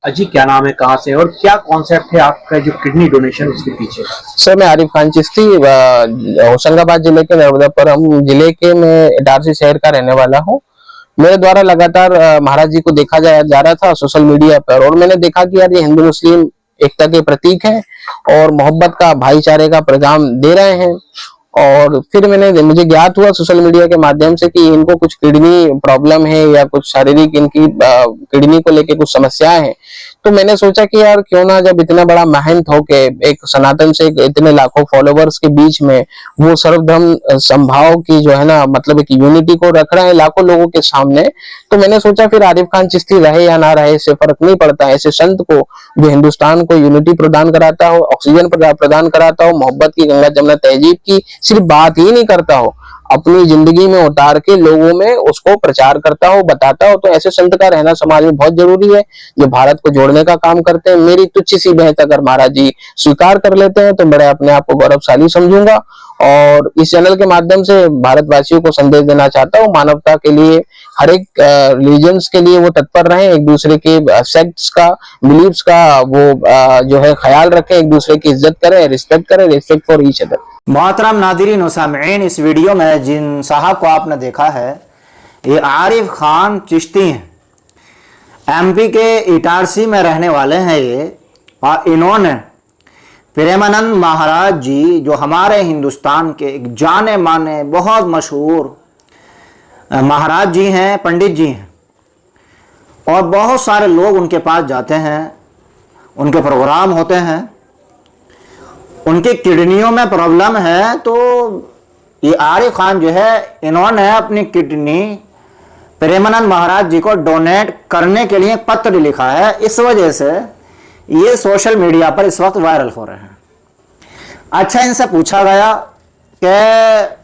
अजी क्या नाम है, कहाँ से और क्या कॉन्सेप्ट है आपका जो किडनी डोनेशन उसके पीछे? सर मैं आरिफ खान चिश्ती होशंगाबाद जिले के नर्मदापुरम जिले के मैं इटारसी शहर का रहने वाला हूँ। मेरे द्वारा लगातार महाराज जी को देखा जा रहा था सोशल मीडिया पर, और मैंने देखा कि यार ये हिंदू मुस्लिम एकता के प्रतीक है और मोहब्बत का, भाईचारे का पैगाम दे रहे हैं। और फिर मुझे ज्ञात हुआ सोशल मीडिया के माध्यम से कि इनको कुछ किडनी प्रॉब्लम है या कुछ शारीरिक इनकी किडनी को लेके कुछ समस्याएं हैं। तो मैंने सोचा कि यार क्यों ना, जब इतना बड़ा महंत होके एक सनातन से इतने लाखों फॉलोवर्स के बीच में वो सर्वधर्म संभाव की जो है ना, मतलब एक यूनिटी को रख रहे हैं लाखों लोगों के सामने, तो मैंने सोचा फिर आरिफ खान चिश्ती रहे या ना रहे इससे फर्क नहीं पड़ता। ऐसे संत को जो हिंदुस्तान को यूनिटी प्रदान कराता हो, ऑक्सीजन प्रदान कराता हो, मोहब्बत की, गंगा जमुना तहजीब की सिर्फ बात ही नहीं करता हो, अपनी जिंदगी में उतार के लोगों में उसको प्रचार करता हो, बताता हो, तो ऐसे संत का रहना समाज में बहुत जरूरी है जो भारत को जोड़ने का काम करते हैं। मेरी तुच्छ सी बहस अगर महाराज जी स्वीकार कर लेते हैं तो मैं अपने आप को गौरवशाली समझूंगा, और इस चैनल के माध्यम से भारतवासियों को संदेश देना चाहता हूँ, मानवता के लिए, हर एक रिलीजन्स के लिए वो तत्पर रहे, एक दूसरे के सेक्ट्स का, बिलीव्स का वो जो है ख्याल रखें, एक दूसरे की इज्जत करें, रिस्पेक्ट फॉर ईच अदर। मोहतरम नादिरीन व सामईन, इस वीडियो में जिन साहब को आपने देखा है ये आरिफ खान चिश्ती हैं। एमपी के इटारसी में रहने वाले हैं ये, और इन्होंने प्रेमानंद महाराज जी जो हमारे हिंदुस्तान के एक जाने माने बहुत मशहूर महाराज जी हैं, पंडित जी हैं, और बहुत सारे लोग उनके पास जाते हैं, उनके प्रोग्राम होते हैं। उनकी किडनियों में प्रॉब्लम है तो ये आरिफ खान जो है, इन्होंने अपनी किडनी प्रेमानंद महाराज जी को डोनेट करने के लिए पत्र लिखा है। इस वजह से ये सोशल मीडिया पर इस वक्त वायरल हो रहे हैं। अच्छा, इनसे पूछा गया कि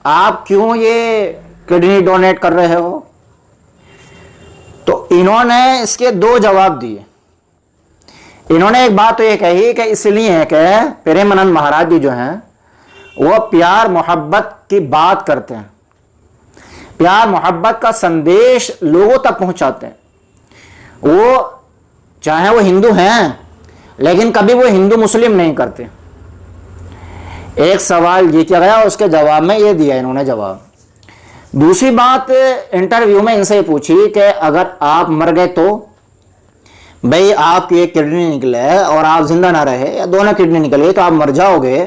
आप क्यों ये किडनी डोनेट कर रहे हो, तो इन्होंने इसके दो जवाब दिए। इन्होंने एक बात तो ये कही कि इसलिए कि प्रेमानंद महाराज जी जो हैं वो प्यार मोहब्बत की बात करते हैं, प्यार मोहब्बत का संदेश लोगों तक पहुंचाते हैं। वो चाहे वो हिंदू हैं लेकिन कभी वो हिंदू मुस्लिम नहीं करते। एक सवाल ये किया गया, उसके जवाब में ये दिया इन्होंने जवाब। दूसरी बात, इंटरव्यू में इनसे पूछी कि अगर आप मर गए तो भाई आपकी एक किडनी निकले और आप जिंदा ना रहे, या दोनों किडनी निकल गई तो आप मर जाओगे,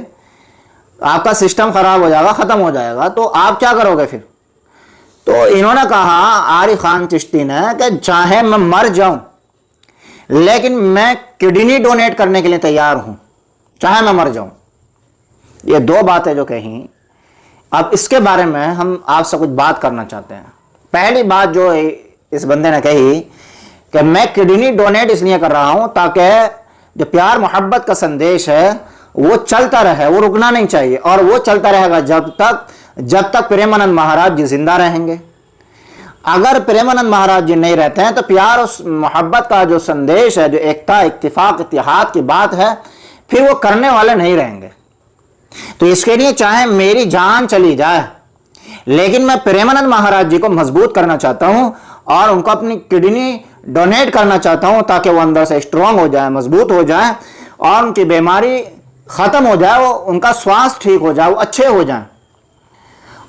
आपका सिस्टम खराब हो जाएगा, खत्म हो जाएगा, तो आप क्या करोगे फिर? तो इन्होंने कहा आरिफ खान चिश्ती ने कि चाहे मैं मर जाऊं लेकिन मैं किडनी डोनेट करने के लिए तैयार हूं, चाहे मैं मर जाऊं। ये दो बातें जो कही। अब इसके बारे में हम आपसे कुछ बात करना चाहते हैं। पहली बात जो इस बंदे ने कही कि मैं किडनी डोनेट इसलिए कर रहा हूं ताकि जो प्यार मोहब्बत का संदेश है वो चलता रहे, वो रुकना नहीं चाहिए, और वो चलता रहेगा जब तक प्रेमानंद महाराज जी जिंदा रहेंगे। अगर प्रेमानंद महाराज जी नहीं रहते हैं तो प्यार और मोहब्बत का जो संदेश है, जो एकता, इत्तिफाक, इत्तेहाद की बात है, फिर वो करने वाले नहीं रहेंगे। तो इसके लिए चाहे मेरी जान चली जाए लेकिन मैं प्रेमानंद महाराज जी को मजबूत करना चाहता हूं और उनको अपनी किडनी डोनेट करना चाहता हूं ताकि वो अंदर से स्ट्रांग हो जाए, मजबूत हो जाए, और उनकी बीमारी खत्म हो जाए, वो उनका स्वास्थ्य ठीक हो जाए, वो अच्छे हो जाए।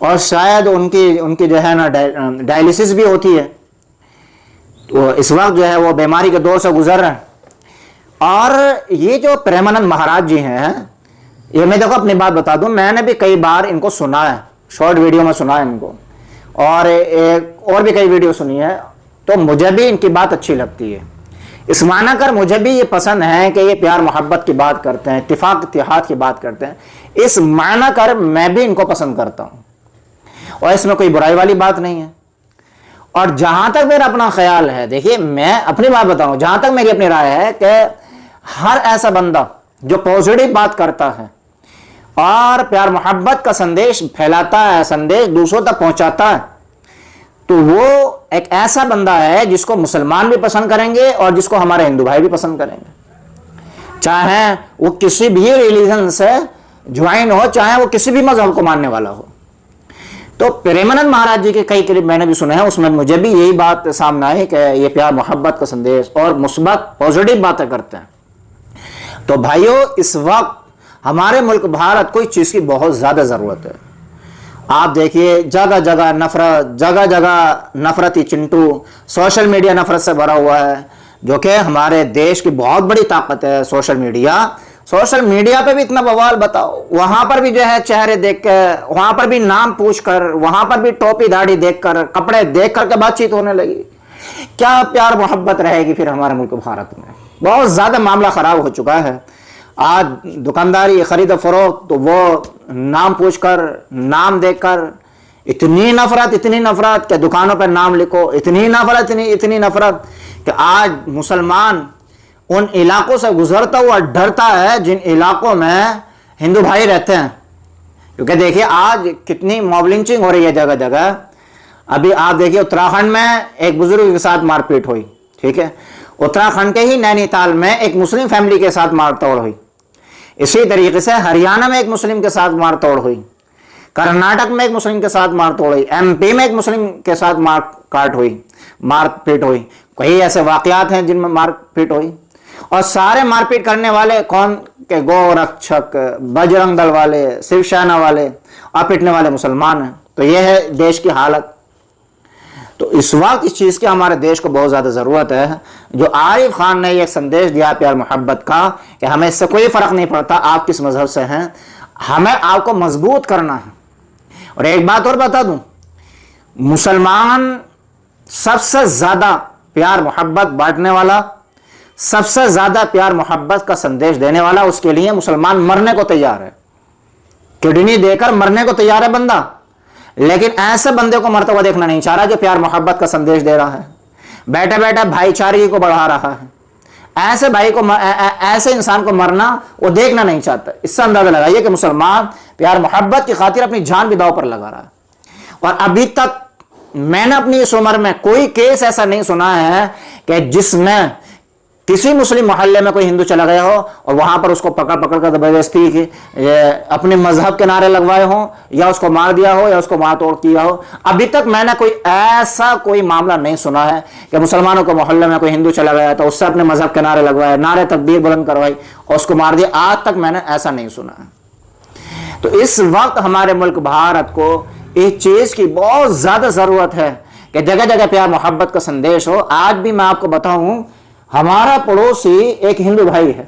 और शायद उनकी जो है ना डायलिसिस भी होती है, तो इस वक्त जो है वो बीमारी के दौर से गुजर रहे हैं। और ये जो प्रेमानंद महाराज जी हैं, ये मैं देखो अपनी बात बता दूं, मैंने भी कई बार इनको सुना है, शॉर्ट वीडियो में सुना है इनको, और भी कई वीडियो सुनी है, तो मुझे भी इनकी बात अच्छी लगती है। इस माना कर मुझे भी ये पसंद है कि ये प्यार मोहब्बत की बात करते हैं, इत्तिफाक इत्तेहाद की बात करते हैं। इस माना कर मैं भी इनको पसंद करता हूं और इसमें कोई बुराई वाली बात नहीं है। और जहां तक मेरा अपना ख्याल है, देखिए मैं अपनी बात बताऊं, जहां तक मेरी अपनी राय है कि हर ऐसा बंदा जो पॉजिटिव बात करता है और प्यार मोहब्बत का संदेश फैलाता है, संदेश दूसरों तक पहुंचाता है, तो वो एक ऐसा बंदा है जिसको मुसलमान भी पसंद करेंगे और जिसको हमारे हिंदू भाई भी पसंद करेंगे। चाहे वो किसी भी रिलीजन से ज्वाइन हो, चाहे वो किसी भी मजहब को मानने वाला हो। तो प्रेमानंद महाराज जी के कई क्लिप मैंने भी सुने हैं, उसमें मुझे भी यही बात सामने आई कि ये प्यार मोहब्बत का संदेश और मुस्बत पॉजिटिव बातें करते हैं। तो भाइयों, इस वक्त हमारे मुल्क भारत को इस चीज की बहुत ज्यादा जरूरत है। आप देखिए जगह जगह नफरत, जगह जगह नफरती चिंटू, सोशल मीडिया नफरत से भरा हुआ है, जो कि हमारे देश की बहुत बड़ी ताकत है सोशल मीडिया। सोशल मीडिया पे भी इतना बवाल, बताओ, वहां पर भी जो है चेहरे देख कर, वहां पर भी नाम पूछकर, वहां पर भी टोपी दाढ़ी देखकर, कपड़े देख करके बातचीत होने लगी। क्या प्यार मोहब्बत रहेगी फिर हमारे मुल्क भारत में? बहुत ज्यादा मामला खराब हो चुका है। आज दुकानदारी, खरीद फरोख्त, तो वो नाम पूछकर, नाम देखकर इतनी नफरत कि दुकानों पर नाम लिखो, इतनी नफरत, इतनी नफरत कि आज मुसलमान उन इलाकों से गुजरता हुआ डरता है जिन इलाकों में हिंदू भाई रहते हैं। क्योंकि देखिए आज कितनी मॉब लिंचिंग हो रही है जगह जगह। अभी आप देखिए उत्तराखंड में एक बुजुर्ग के साथ मारपीट हुई, ठीक है। उत्तराखंड के ही नैनीताल में एक मुस्लिम फैमिली के साथ मारतोड़ हुई। इसी तरीके से हरियाणा में एक मुस्लिम के साथ मारतोड़ हुई, कर्नाटक में एक मुस्लिम के साथ मारतोड़ हुई, एमपी में एक मुस्लिम के साथ मारपीट हुई। कई ऐसे वाकयात हैं जिनमें मारपीट हुई, और सारे मारपीट करने वाले कौन के? गोरक्षक, बजरंग दल वाले, शिवसेना वाले, और पिटने वाले मुसलमान हैं। तो यह है देश की हालत। तो इस वक्त इस चीज की हमारे देश को बहुत ज्यादा जरूरत है। जो आरिफ खान ने यह संदेश दिया प्यार मोहब्बत का कि हमें इससे कोई फर्क नहीं पड़ता आप किस मजहब से हैं, हमें आपको मजबूत करना है। और एक बात और बता दूं, मुसलमान सबसे ज्यादा प्यार मोहब्बत बांटने वाला, सबसे ज्यादा प्यार मोहब्बत का संदेश देने वाला, उसके लिए मुसलमान मरने को तैयार है, किडनी देकर मरने को तैयार है बंदा। लेकिन ऐसे बंदे को मरता हुआ देखना नहीं चाह रहा जो प्यार मोहब्बत का संदेश दे रहा है, बैठे बैठे भाईचारे को बढ़ा रहा है। ऐसे भाई को, ऐसे इंसान को मरना वो देखना नहीं चाहता। इससे अंदाजा लगाइए कि मुसलमान प्यार मोहब्बत की खातिर अपनी जान भी दांव पर लगा रहा है। और अभी तक मैंने अपनी इस उम्र में कोई केस ऐसा नहीं सुना है कि जिसमें किसी मुस्लिम मोहल्ले में कोई हिंदू चला गया हो और वहां पर उसको पकड़ पकड़ कर जबरदस्ती की अपने मजहब के नारे लगवाए हो, या उसको मार दिया हो, या उसको मार तोड़ किया हो। अभी तक मैंने कोई मामला नहीं सुना है कि मुसलमानों के मोहल्ले में कोई हिंदू चला गया तो उससे अपने मजहब के नारे लगवाए, नारे तकबीर बुलंद करवाई और उसको मार दिया। आज तक मैंने ऐसा नहीं सुना है। तो इस वक्त हमारे मुल्क भारत को इस चीज की बहुत ज्यादा जरूरत है कि जगह जगह प्यार मोहब्बत का संदेश हो। आज भी मैं आपको बताऊं, हमारा पड़ोसी एक हिंदू भाई है,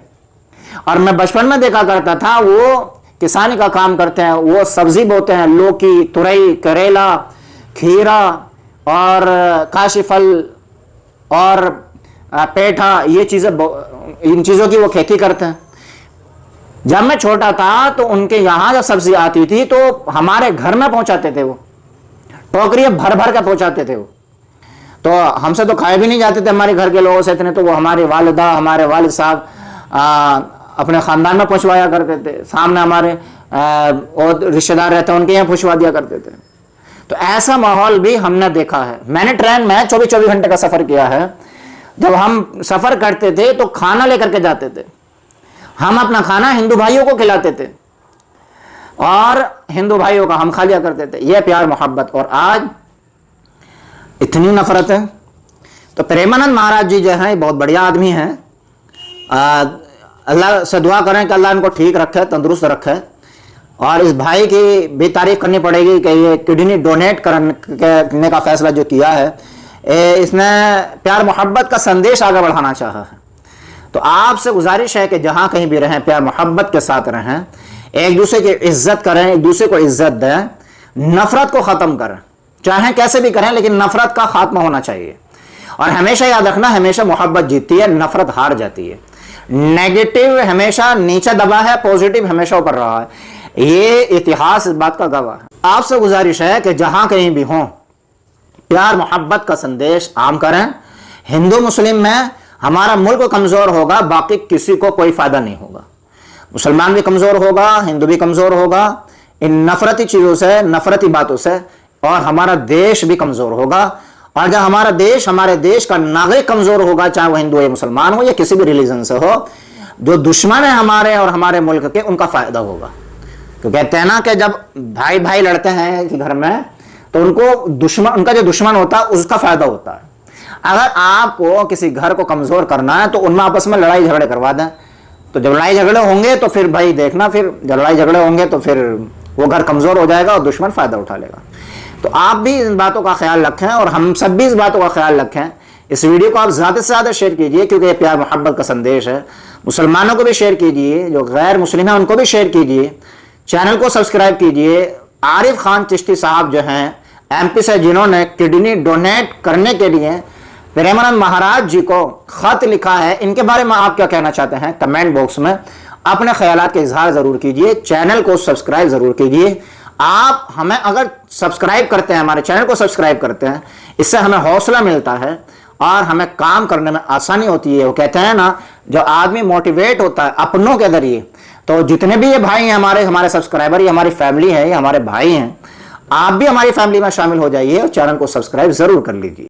और मैं बचपन में देखा करता था वो किसानी का काम करते हैं, वो सब्जी बोते हैं, लौकी, तुरई, करेला, खीरा और काशी फल और पेठा, ये चीजें, इन चीजों की वो खेती करते हैं। जब मैं छोटा था तो उनके यहां जब सब्जी आती थी तो हमारे घर में पहुंचाते थे, वो टोकरियां भर भर कर पहुंचाते थे। वो तो हमसे तो खाए भी नहीं जाते थे हमारे घर के लोगों से इतने, तो वो हमारी वालिदा, हमारे वालिद साहब अपने खानदान में पहुंचवाया करते थे। सामने हमारे और रिश्तेदार रहते हैं उनके यहाँ पहुंचवा दिया करते थे। तो ऐसा माहौल भी हमने देखा है। मैंने ट्रेन में 24 घंटे का सफर किया है। जब हम सफर करते थे तो खाना लेकर के जाते थे, हम अपना खाना हिंदू भाइयों को खिलाते थे और हिंदू भाइयों का हम खा लिया करते थे। यह प्यार मोहब्बत। और आज इतनी नफरत है। तो प्रेमानंद महाराज जी जो हैं बहुत बढ़िया आदमी हैं। अल्लाह से दुआ करें कि अल्लाह इनको ठीक रखे, तंदुरुस्त रखे। और इस भाई की भी तारीफ करनी पड़ेगी कि ये किडनी डोनेट करने का फैसला जो किया है, इसने प्यार मोहब्बत का संदेश आगे बढ़ाना चाहा है। तो आपसे गुजारिश है कि जहां कहीं भी रहें प्यार मोहब्बत के साथ रहें, एक दूसरे की इज्जत करें, एक दूसरे को इज्जत दें, नफरत को खत्म करें, चाहे कैसे भी करें, लेकिन नफरत का खात्मा होना चाहिए। और हमेशा याद रखना, हमेशा मोहब्बत जीतती है, नफरत हार जाती है। नेगेटिव हमेशा नीचे दबा है, पॉजिटिव हमेशा ऊपर रहा है। ये इतिहास इस बात का गवाह है। आपसे गुजारिश है कि जहां कहीं भी हो प्यार मोहब्बत का संदेश आम करें। हिंदू मुस्लिम में हमारा मुल्क कमजोर होगा, बाकी किसी को कोई फायदा नहीं होगा। मुसलमान भी कमजोर होगा, हिंदू भी कमजोर होगा इन नफरती चीजों से, नफरती बातों से, और हमारा देश भी कमजोर होगा। और जब हमारा देश, हमारे देश का नागरिक कमजोर होगा, चाहे वह हिंदू या मुसलमान हो या किसी भी रिलीजन से हो, जो दुश्मन है हमारे और हमारे मुल्क के, उनका फायदा होगा। तो कहते हैं ना कि जब भाई भाई लड़ते हैं कि घर में, तो उनको दुश्मन, उनका जो दुश्मन होता है उसका फायदा होता है। अगर आपको किसी घर को कमजोर करना है तो उनमें आपस में लड़ाई झगड़े करवा दें, तो जब लड़ाई झगड़े होंगे तो फिर भाई देखना, फिर जब लड़ाई झगड़े होंगे तो फिर वो घर कमजोर हो जाएगा और दुश्मन फायदा उठा लेगा। तो आप भी इन बातों का ख्याल रखें और हम सब भी इस बातों का ख्याल रखें। इस वीडियो को आप ज़्यादा से ज़्यादा शेयर कीजिए, क्योंकि ये प्यार मोहब्बत का संदेश है। मुसलमानों को भी शेयर कीजिए, जो गैर मुस्लिम हैं उनको भी शेयर कीजिए। चैनल को सब्सक्राइब कीजिए। आरिफ खान चिश्ती साहब जो हैं MP से, जिन्होंने किडनी डोनेट करने के लिए प्रेमानंद महाराज जी को खत लिखा है, इनके बारे में आप क्या कहना चाहते हैं कमेंट बॉक्स में अपने ख्यालात का इजहार जरूर कीजिए। चैनल को सब्सक्राइब जरूर कीजिए। आप हमें अगर सब्सक्राइब करते हैं, हमारे चैनल को सब्सक्राइब करते हैं, इससे हमें हौसला मिलता है और हमें काम करने में आसानी होती है। वो कहते हैं ना, जो आदमी मोटिवेट होता है अपनों के जरिए, तो जितने भी ये भाई हैं हमारे सब्सक्राइबर, ये हमारी फैमिली है, ये हमारे भाई हैं, आप भी हमारी फैमिली में शामिल हो जाइए और चैनल को सब्सक्राइब जरूर कर लीजिए।